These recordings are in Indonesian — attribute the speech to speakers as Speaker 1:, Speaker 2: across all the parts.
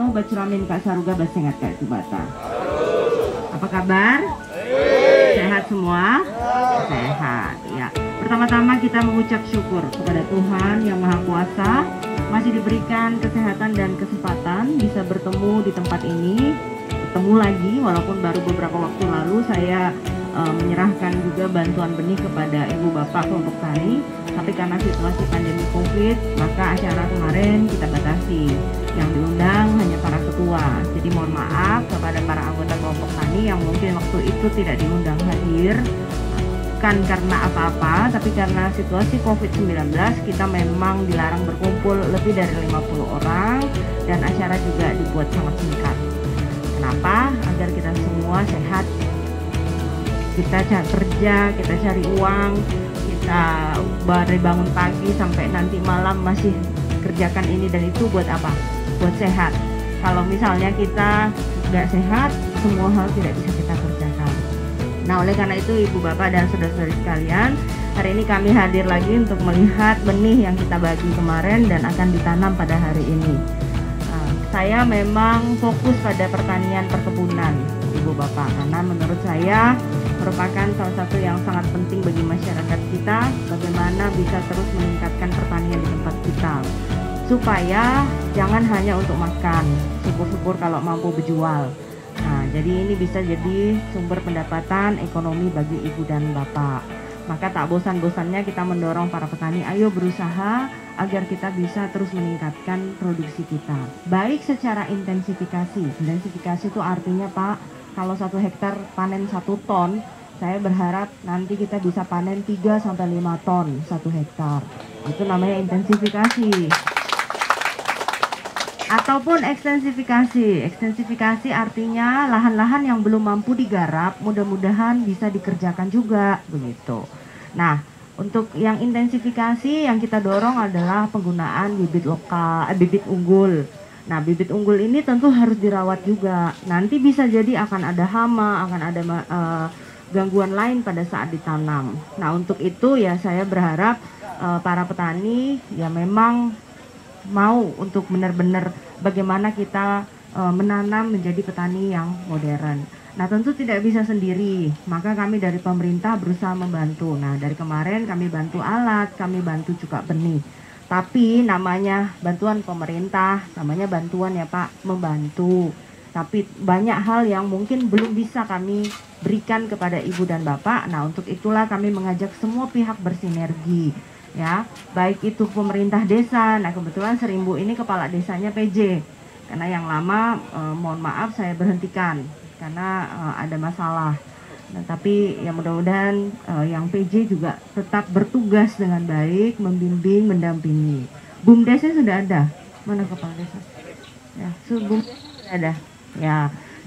Speaker 1: mau bacuramin Kak Saruga basengat Kak Tubata. Apa kabar? Sehat semua? Sehat, ya. Pertama-tama kita mengucap syukur kepada Tuhan yang Maha Kuasa masih diberikan kesehatan dan kesempatan bisa bertemu di tempat ini, bertemu lagi walaupun baru beberapa waktu lalu saya menyerahkan juga bantuan benih kepada Ibu Bapak kelompok tani, tapi karena situasi pandemi Covid maka acara kemarin kita batasi, yang diundang hanya para ketua. Jadi mohon maaf kepada para anggota kelompok tani yang mungkin waktu itu tidak diundang hadir, bukan karena apa-apa, tapi karena situasi COVID-19 kita memang dilarang berkumpul lebih dari 50 orang dan acara juga dibuat sangat singkat. Kenapa? Agar kita semua sehat, kita cari kerja, kita cari uang, kita dari bangun pagi sampai nanti malam masih kerjakan ini dan itu buat apa? Buat sehat. Kalau misalnya kita nggak sehat, semua hal tidak bisa kita kerjakan. Nah, oleh karena itu Ibu Bapak dan saudara-saudari sekalian, hari ini kami hadir lagi untuk melihat benih yang kita bagi kemarin dan akan ditanam pada hari ini. Saya memang fokus pada pertanian perkebunan, Ibu Bapak, karena menurut saya merupakan salah satu yang sangat penting bagi masyarakat kita, bagaimana bisa terus meningkatkan pertanian di tempat kita, supaya jangan hanya untuk makan, syukur-syukur kalau mampu berjual. Nah, jadi ini bisa jadi sumber pendapatan ekonomi bagi ibu dan bapak. Maka tak bosan-bosannya kita mendorong para petani, ayo berusaha agar kita bisa terus meningkatkan produksi kita. Baik secara intensifikasi. Intensifikasi itu artinya Pak, kalau 1 hektar panen 1 ton, saya berharap nanti kita bisa panen 3-5 ton 1 hektar. Itu namanya intensifikasi. Ataupun ekstensifikasi. Ekstensifikasi artinya lahan-lahan yang belum mampu digarap mudah-mudahan bisa dikerjakan juga, begitu. Nah, untuk yang intensifikasi yang kita dorong adalah penggunaan bibit lokal, bibit unggul. Nah, bibit unggul ini tentu harus dirawat juga. Nanti bisa jadi akan ada hama, akan ada gangguan lain pada saat ditanam. Nah, untuk itu ya saya berharap para petani ya memang mau untuk benar-benar bagaimana kita menanam menjadi petani yang modern. Nah, tentu tidak bisa sendiri, maka kami dari pemerintah berusaha membantu. Nah, dari kemarin kami bantu alat, kami bantu juga benih. Tapi namanya bantuan pemerintah, namanya bantuan ya Pak, membantu. Tapi banyak hal yang mungkin belum bisa kami berikan kepada ibu dan bapak. Nah, untuk itulah kami mengajak semua pihak bersinergi. Ya, baik itu pemerintah desa. Nah, kebetulan Serimbu ini kepala desanya PJ, karena yang lama mohon maaf saya berhentikan karena ada masalah. Nah, tapi ya mudah-mudahan yang PJ juga tetap bertugas dengan baik, membimbing, mendampingi. BUMDesnya sudah ada. Mana kepala desa? Ya, BUMDes sudah ada. Ya.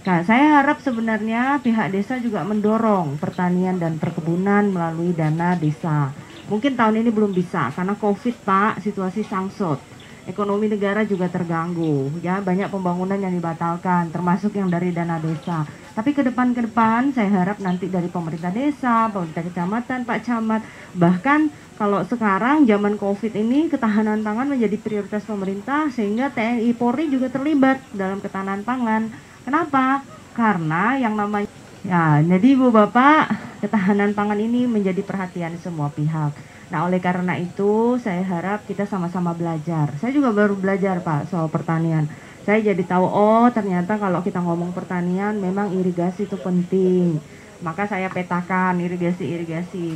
Speaker 1: Nah, saya harap sebenarnya pihak desa juga mendorong pertanian dan perkebunan melalui dana desa. Mungkin tahun ini belum bisa karena Covid Pak, situasi sangsut. Ekonomi negara juga terganggu, ya banyak pembangunan yang dibatalkan, termasuk yang dari dana desa. Tapi ke depan saya harap nanti dari pemerintah desa, pemerintah kecamatan, Pak Camat, bahkan kalau sekarang zaman Covid ini ketahanan pangan menjadi prioritas pemerintah sehingga TNI Polri juga terlibat dalam ketahanan pangan. Kenapa? Karena yang namanya ya, jadi Ibu Bapak, ketahanan pangan ini menjadi perhatian semua pihak. Nah, oleh karena itu saya harap kita sama-sama belajar. Saya juga baru belajar Pak soal pertanian. Saya jadi tahu, oh ternyata kalau kita ngomong pertanian memang irigasi itu penting. Maka saya petakan irigasi.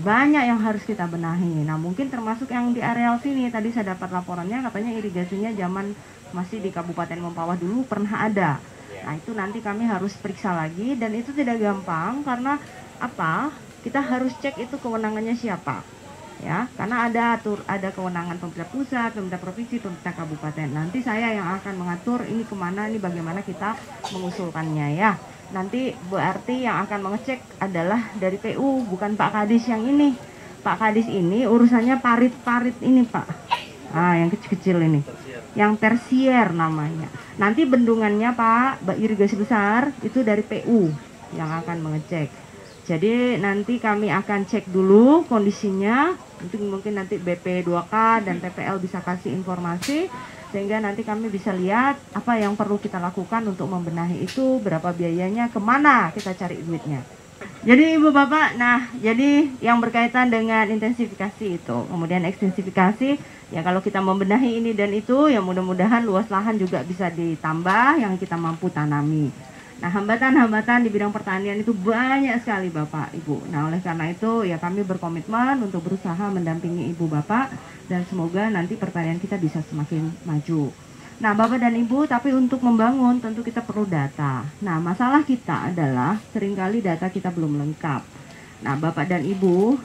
Speaker 1: Banyak yang harus kita benahi. Nah, mungkin termasuk yang di areal sini. Tadi saya dapat laporannya katanya irigasinya zaman masih di Kabupaten Mempawah dulu pernah ada. Nah, itu nanti kami harus periksa lagi dan itu tidak gampang karena apa? Kita harus cek itu kewenangannya siapa. Ya, karena ada kewenangan pemerintah pusat, pemerintah provinsi, pemerintah kabupaten. Nanti saya yang akan mengatur ini kemana, ini bagaimana kita mengusulkannya ya. Nanti berarti yang akan mengecek adalah dari PU, bukan Pak Kadis yang ini. Pak Kadis ini urusannya parit-parit ini Pak. Ah, yang kecil-kecil ini. Yang tersier namanya. Nanti bendungannya Pak, irigasi besar itu dari PU yang akan mengecek. Jadi nanti kami akan cek dulu kondisinya. Mungkin nanti BP2K dan TPL bisa kasih informasi, sehingga nanti kami bisa lihat apa yang perlu kita lakukan untuk membenahi itu, berapa biayanya, kemana kita cari duitnya. Jadi Ibu Bapak, nah jadi yang berkaitan dengan intensifikasi itu, kemudian ekstensifikasi, ya kalau kita membenahi ini dan itu, ya mudah-mudahan luas lahan juga bisa ditambah yang kita mampu tanami. Nah, hambatan-hambatan di bidang pertanian itu banyak sekali Bapak, Ibu. Nah, oleh karena itu ya kami berkomitmen untuk berusaha mendampingi Ibu Bapak dan semoga nanti pertanian kita bisa semakin maju. Nah, Bapak dan Ibu, tapi untuk membangun tentu kita perlu data. Nah, masalah kita adalah seringkali data kita belum lengkap. Nah, Bapak dan Ibu,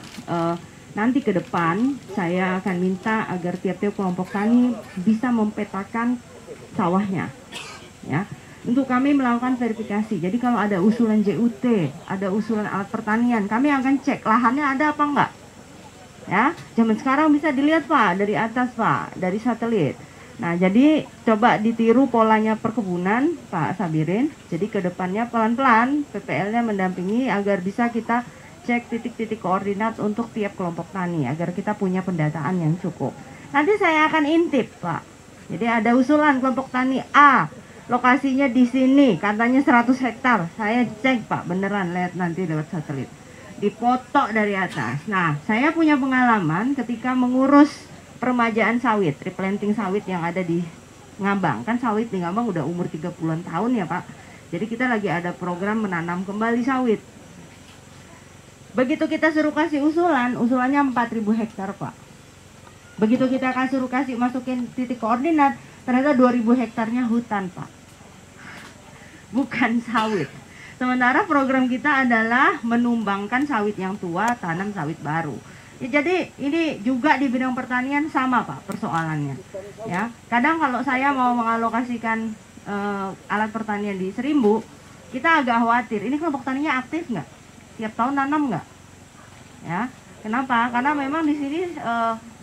Speaker 1: nanti ke depan saya akan minta agar tiap-tiap kelompok tani bisa mempetakan sawahnya, ya. Untuk kami melakukan verifikasi. Jadi kalau ada usulan JUT, ada usulan alat pertanian, kami akan cek lahannya ada apa enggak. Ya, zaman sekarang bisa dilihat Pak, dari atas Pak, dari satelit. Nah, jadi coba ditiru polanya perkebunan Pak Sabirin. Jadi ke depannya pelan-pelan PPL-nya mendampingi agar bisa kita cek titik-titik koordinat untuk tiap kelompok tani agar kita punya pendataan yang cukup. Nanti saya akan intip Pak. Jadi ada usulan kelompok tani A, lokasinya di sini, katanya 100 hektar. Saya cek Pak, beneran lihat nanti lewat satelit. Dipoto dari atas. Nah, saya punya pengalaman ketika mengurus peremajaan sawit, replanting sawit yang ada di Ngabang. Kan sawit di Ngabang udah umur 30-an tahun ya Pak. Jadi kita lagi ada program menanam kembali sawit. Begitu kita suruh kasih usulan, usulannya 4.000 hektar Pak. Begitu kita suruh kasih masukin titik koordinat, ternyata 2.000 hektarnya hutan Pak. Bukan sawit. Sementara program kita adalah menumbangkan sawit yang tua, tanam sawit baru. Ya, jadi ini juga di bidang pertanian sama Pak persoalannya. Ya, kadang kalau saya mau mengalokasikan alat pertanian di Serimbu, kita agak khawatir. Ini kelompok taninya aktif nggak? Tiap tahun nanam nggak? Ya, kenapa? Karena memang di sini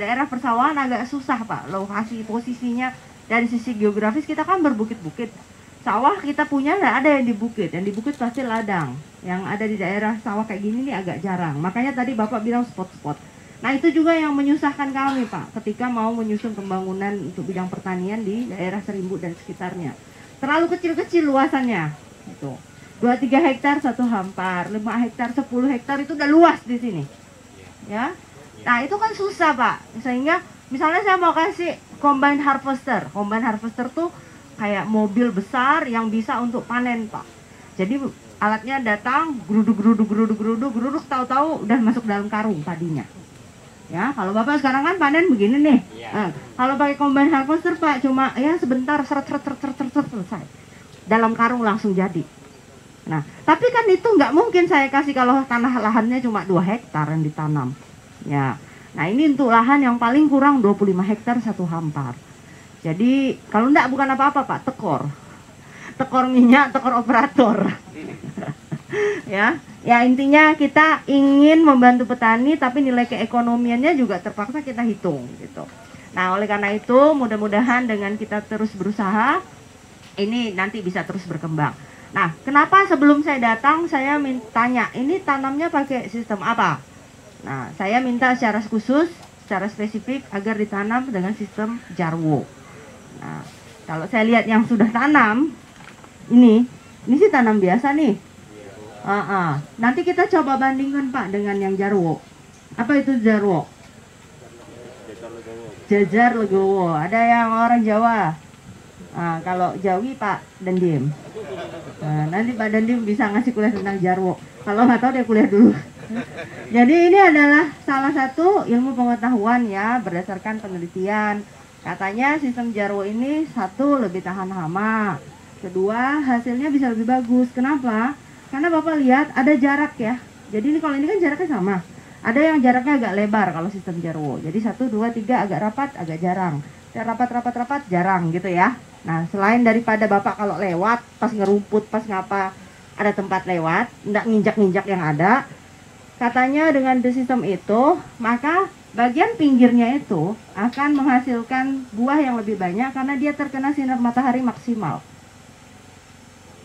Speaker 1: daerah persawahan agak susah Pak. Lokasi posisinya dari sisi geografis kita kan berbukit-bukit. Sawah kita punya nggak ada yang di bukit, yang di bukit pasti ladang. Yang ada di daerah sawah kayak gini nih agak jarang. Makanya tadi Bapak bilang spot-spot. Nah itu juga yang menyusahkan kami Pak, ketika mau menyusun pembangunan untuk bidang pertanian di daerah Serimbu dan sekitarnya. Terlalu kecil-kecil luasannya. Gitu. 2-3 hektar satu hampar, 5 hektar, 10 hektar itu udah luas di sini. Ya. Nah itu kan susah Pak. Sehingga misalnya saya mau kasih combine harvester. Combine harvester tuh kayak mobil besar yang bisa untuk panen Pak. Jadi alatnya datang, geruduk, tahu-tahu udah masuk dalam karung padinya. Ya, kalau Bapak sekarang kan panen begini nih. Kalau pakai combine harvester Pak, cuma ya sebentar seret selesai. Dalam karung langsung jadi. Nah, tapi kan itu nggak mungkin saya kasih kalau tanah lahannya cuma 2 hektar yang ditanam. Ya. Nah, ini untuk lahan yang paling kurang 25 hektar satu hampar. Jadi kalau enggak bukan apa-apa Pak, tekor minyak, tekor operator. ya intinya kita ingin membantu petani tapi nilai keekonomiannya juga terpaksa kita hitung gitu. Nah oleh karena itu mudah-mudahan dengan kita terus berusaha ini nanti bisa terus berkembang. Nah kenapa sebelum saya datang saya tanya ini tanamnya pakai sistem apa? Nah saya minta secara khusus, secara spesifik agar ditanam dengan sistem Jarwo. Nah, kalau saya lihat yang sudah tanam, ini sih tanam biasa nih. Nanti kita coba bandingkan Pak dengan yang Jarwo. Apa itu Jarwo? Jajar legowo. Ada yang orang Jawa. Nah, kalau Jawi Pak Dendim. Nah, nanti Pak Dendim bisa ngasih kuliah tentang Jarwo. Kalau nggak tahu dia kuliah dulu. Jadi ini adalah salah satu ilmu pengetahuan ya berdasarkan penelitian. Katanya sistem Jarwo ini satu lebih tahan hama, kedua hasilnya bisa lebih bagus. Kenapa? Karena Bapak lihat ada jarak ya. Jadi ini kalau ini kan jaraknya sama. Ada yang jaraknya agak lebar kalau sistem Jarwo. Jadi 1, 2, 3 agak rapat, agak jarang. Rapat, jarang gitu ya. Nah selain daripada Bapak kalau lewat pas ngerumput, pas ngapa ada tempat lewat, nggak nginjak-nginjak yang ada. Katanya dengan sistem itu maka bagian pinggirnya itu akan menghasilkan buah yang lebih banyak karena dia terkena sinar matahari maksimal.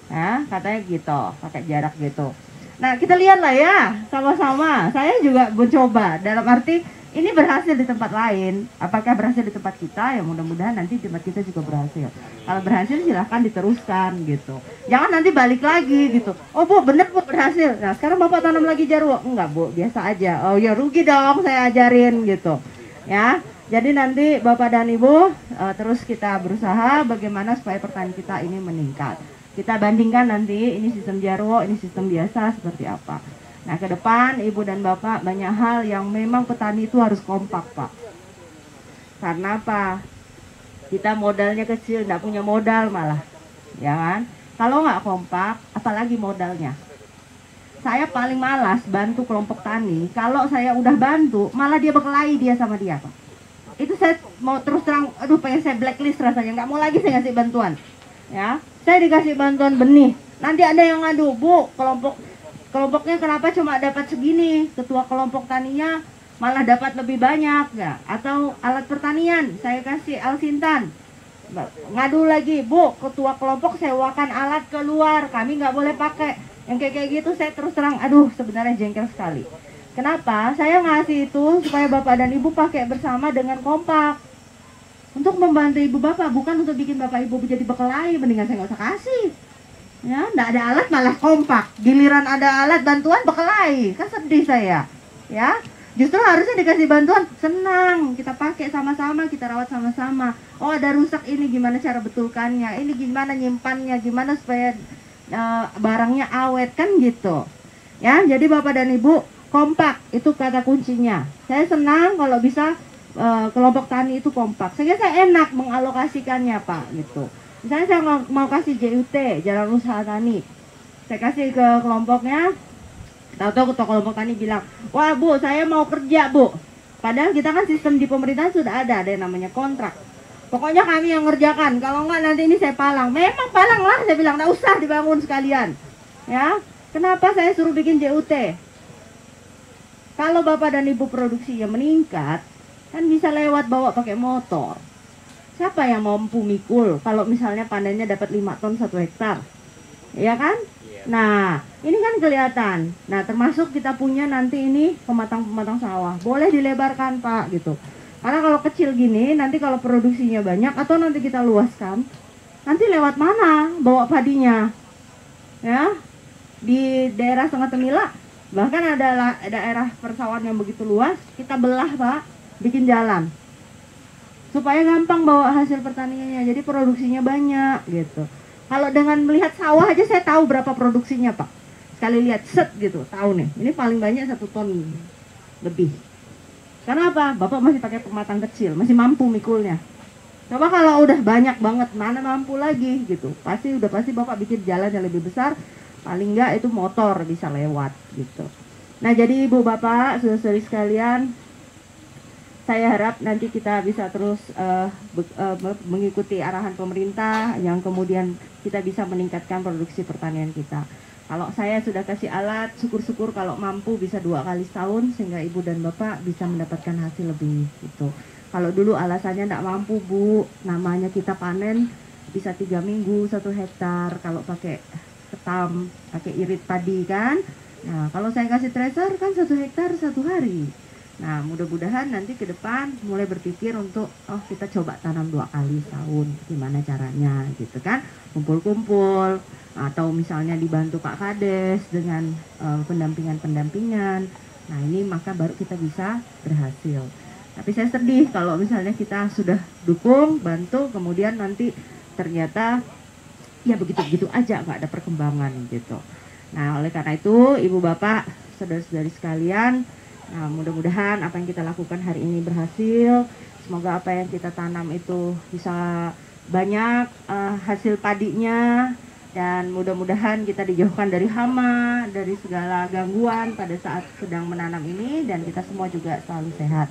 Speaker 1: Nah, katanya gitu, pakai jarak gitu. Nah, kita lihat lah ya, sama-sama. Saya juga mencoba, dalam arti ini berhasil di tempat lain, apakah berhasil di tempat kita? Ya mudah-mudahan nanti di tempat kita juga berhasil. Kalau berhasil silahkan diteruskan gitu. Jangan nanti balik lagi gitu. Oh Bu, bener Bu berhasil. Nah sekarang Bapak tanam lagi jarwo. Enggak Bu, biasa aja. Oh ya rugi dong saya ajarin gitu. Ya, jadi nanti Bapak dan Ibu terus kita berusaha bagaimana supaya pertanian kita ini meningkat. Kita bandingkan nanti ini sistem jarwo, ini sistem biasa seperti apa. Nah ke depan Ibu dan Bapak banyak hal yang memang petani itu harus kompak Pak. Karena apa? Kita modalnya kecil, nggak punya modal malah, ya kan? Kalau nggak kompak, apalagi modalnya. Saya paling malas bantu kelompok tani. Kalau saya udah bantu, malah dia berkelahi dia sama dia Pak. Itu saya mau terus terang, aduh pengen saya blacklist rasanya, nggak mau lagi saya ngasih bantuan. Ya, saya dikasih bantuan benih, nanti ada yang ngadu, Bu, kelompoknya kenapa cuma dapat segini, ketua kelompok taninya malah dapat lebih banyak ya, atau alat pertanian saya kasih Alsintan, ngadu lagi, Bu, ketua kelompok sewakan alat keluar, kami nggak boleh pakai, yang kayak gitu. Saya terus terang, aduh sebenarnya jengkel sekali. Kenapa? Saya ngasih itu supaya Bapak dan Ibu pakai bersama dengan kompak, untuk membantu Ibu Bapak, bukan untuk bikin Bapak Ibu menjadi berkelahi. Mendingan saya nggak usah kasih. Ya, enggak ada alat malah kompak. Giliran ada alat bantuan berkelahi. Kan sedih saya. Ya, justru harusnya dikasih bantuan, senang. Kita pakai sama-sama, kita rawat sama-sama. Oh, ada rusak ini gimana cara betulkannya? Ini gimana nyimpannya? Gimana supaya barangnya awet kan gitu. Ya, jadi Bapak dan Ibu kompak itu kata kuncinya. Saya senang kalau bisa kelompok tani itu kompak. Sehingga saya enak mengalokasikannya, Pak, gitu. Misalnya saya mau kasih JUT, Jalan Usaha Tani, saya kasih ke kelompoknya, tahu-tahu ketua kelompok tani bilang, wah Bu, saya mau kerja Bu. Padahal kita kan sistem di pemerintahan sudah ada yang namanya kontrak. Pokoknya kami yang ngerjakan, kalau enggak nanti ini saya palang. Memang palang lah, saya bilang, nggak usah dibangun sekalian. Ya, kenapa saya suruh bikin JUT? Kalau Bapak dan Ibu produksinya meningkat, kan bisa lewat bawa pakai motor. Siapa yang mampu mikul kalau misalnya panennya dapat 5 ton 1 hektar? Ya kan? Nah, ini kan kelihatan. Nah, termasuk kita punya nanti ini pematang-pematang sawah. Boleh dilebarkan, Pak, gitu. Karena kalau kecil gini, nanti kalau produksinya banyak atau nanti kita luaskan, nanti lewat mana bawa padinya? Ya, di daerah Sungai Temila, bahkan ada daerah persawahan yang begitu luas, kita belah, Pak, bikin jalan. Supaya gampang bawa hasil pertaniannya, jadi produksinya banyak gitu. Kalau dengan melihat sawah aja saya tahu berapa produksinya Pak. Sekali lihat set gitu, tahu nih, ini paling banyak 1 ton lebih. Karena apa? Bapak masih pakai pematang kecil, masih mampu mikulnya. Coba kalau udah banyak banget, mana mampu lagi gitu. Pasti Bapak bikin jalan yang lebih besar, paling enggak itu motor bisa lewat gitu. Nah jadi Ibu Bapak, saudara-saudari sekalian, saya harap nanti kita bisa terus mengikuti arahan pemerintah yang kemudian kita bisa meningkatkan produksi pertanian kita. Kalau saya sudah kasih alat, syukur-syukur kalau mampu bisa 2 kali setahun sehingga Ibu dan Bapak bisa mendapatkan hasil lebih gitu. Kalau dulu alasannya tidak mampu Bu, namanya kita panen bisa 3 minggu 1 hektar kalau pakai ketam, pakai irit padi kan. Nah kalau saya kasih tracer kan 1 hektar 1 hari. Nah mudah-mudahan nanti ke depan mulai berpikir untuk kita coba tanam 2 kali setahun, gimana caranya gitu kan, kumpul-kumpul atau misalnya dibantu Pak Kades dengan pendampingan. Nah ini maka baru kita bisa berhasil. Tapi saya sedih kalau misalnya kita sudah dukung, bantu, kemudian nanti ternyata ya begitu-begitu aja, nggak ada perkembangan gitu. Nah oleh karena itu Ibu Bapak, saudara-saudari sekalian, nah, mudah-mudahan apa yang kita lakukan hari ini berhasil. Semoga apa yang kita tanam itu bisa banyak hasil padinya. Dan mudah-mudahan kita dijauhkan dari hama, dari segala gangguan pada saat sedang menanam ini. Dan kita semua juga selalu sehat.